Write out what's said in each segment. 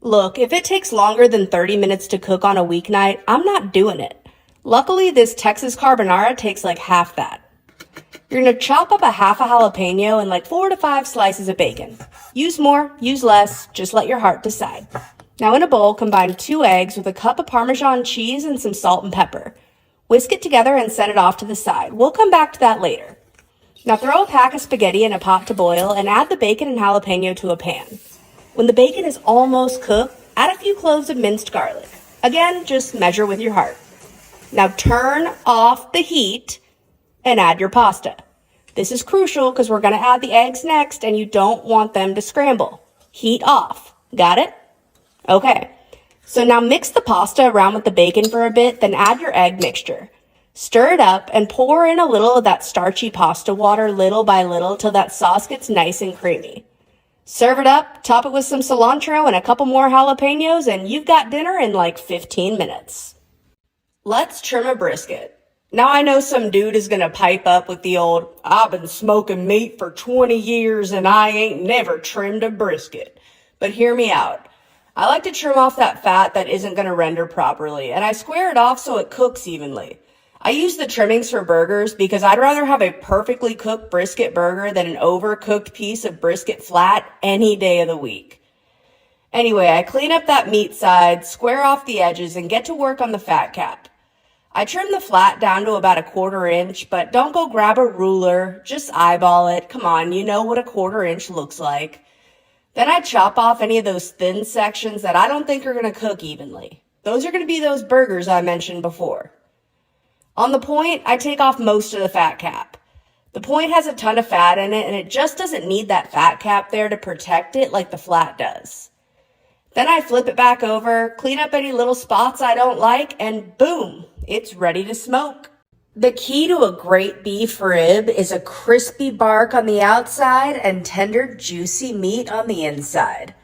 Look, if it takes longer than 30 minutes to cook on a weeknight, I'm not doing it. Luckily, this Texas carbonara takes like half that. You're gonna chop up a half a jalapeno and like 4 to 5 slices of bacon. Use more, use less, just let your heart decide. Now in a bowl, combine 2 eggs with a cup of Parmesan cheese and some salt and pepper. Whisk it together and set it off to the side. We'll come back to that later. Now throw a pack of spaghetti in a pot to boil and add the bacon and jalapeno to a pan. When the bacon is almost cooked, add a few cloves of minced garlic. Again, just measure with your heart. Now turn off the heat and add your pasta. This is crucial because we're going to add the eggs next and you don't want them to scramble. Heat off. Got it? Okay. So now mix the pasta around with the bacon for a bit, then add your egg mixture. Stir it up and pour in a little of that starchy pasta water little by little till that sauce gets nice and creamy. Serve it up, top it with some cilantro and a couple more jalapenos, and you've got dinner in like 15 minutes. Let's trim a brisket. Now I know some dude is gonna pipe up with the old, "I've been smoking meat for 20 years and I ain't never trimmed a brisket." But hear me out. I like to trim off that fat that isn't gonna render properly, and I square it off so it cooks evenly. I use the trimmings for burgers because I'd rather have a perfectly cooked brisket burger than an overcooked piece of brisket flat any day of the week. Anyway, I clean up that meat side, square off the edges, and get to work on the fat cap. I trim the flat down to about a 1/4 inch, but don't go grab a ruler, just eyeball it. Come on, you know what a 1/4 inch looks like. Then I chop off any of those thin sections that I don't think are gonna cook evenly. Those are gonna be those burgers I mentioned before. On the point, I take off most of the fat cap. The point has a ton of fat in it, and it just doesn't need that fat cap there to protect it like the flat does. Then I flip it back over, clean up any little spots I don't like, and boom, it's ready to smoke. The key to a great beef rib is a crispy bark on the outside and tender, juicy meat on the inside.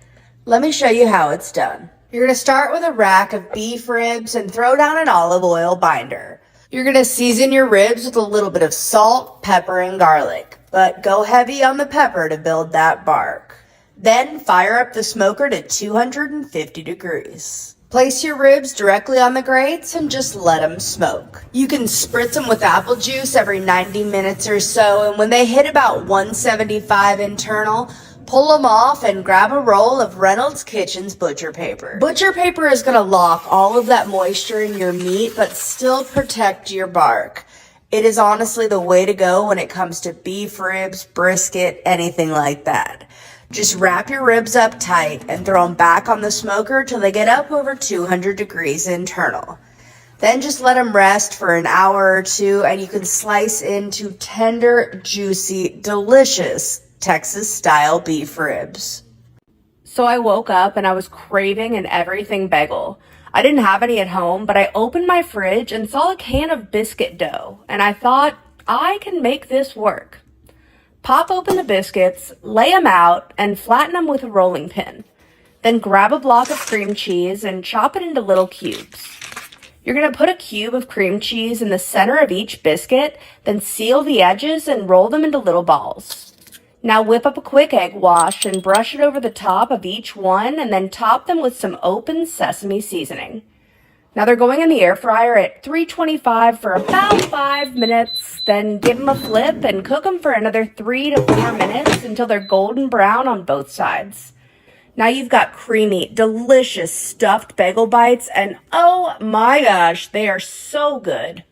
Let me show you how it's done. You're going to start with a rack of beef ribs and throw down an olive oil binder. You're going to season your ribs with a little bit of salt, pepper, and garlic, but go heavy on the pepper to build that bark. Then fire up the smoker to 250 degrees. Place your ribs directly on the grates and just let them smoke. You can spritz them with apple juice every 90 minutes or so, and when they hit about 175 internal, pull them off and grab a roll of Reynolds Kitchens butcher paper. Butcher paper is going to lock all of that moisture in your meat, but still protect your bark. It is honestly the way to go when it comes to beef ribs, brisket, anything like that. Just wrap your ribs up tight and throw them back on the smoker till they get up over 200 degrees internal. Then just let them rest for an hour or two and you can slice into tender, juicy, delicious Texas-style beef ribs. So I woke up and I was craving an everything bagel. I didn't have any at home, but I opened my fridge and saw a can of biscuit dough, and I thought, I can make this work. Pop open the biscuits, lay them out, and flatten them with a rolling pin. Then grab a block of cream cheese and chop it into little cubes. You're going to put a cube of cream cheese in the center of each biscuit, then seal the edges and roll them into little balls. Now whip up a quick egg wash and brush it over the top of each one and then top them with some open sesame seasoning. Now they're going in the air fryer at 325 for about 5 minutes, then give them a flip and cook them for another 3 to 4 minutes until they're golden brown on both sides. Now you've got creamy, delicious stuffed bagel bites, and oh my gosh, they are so good.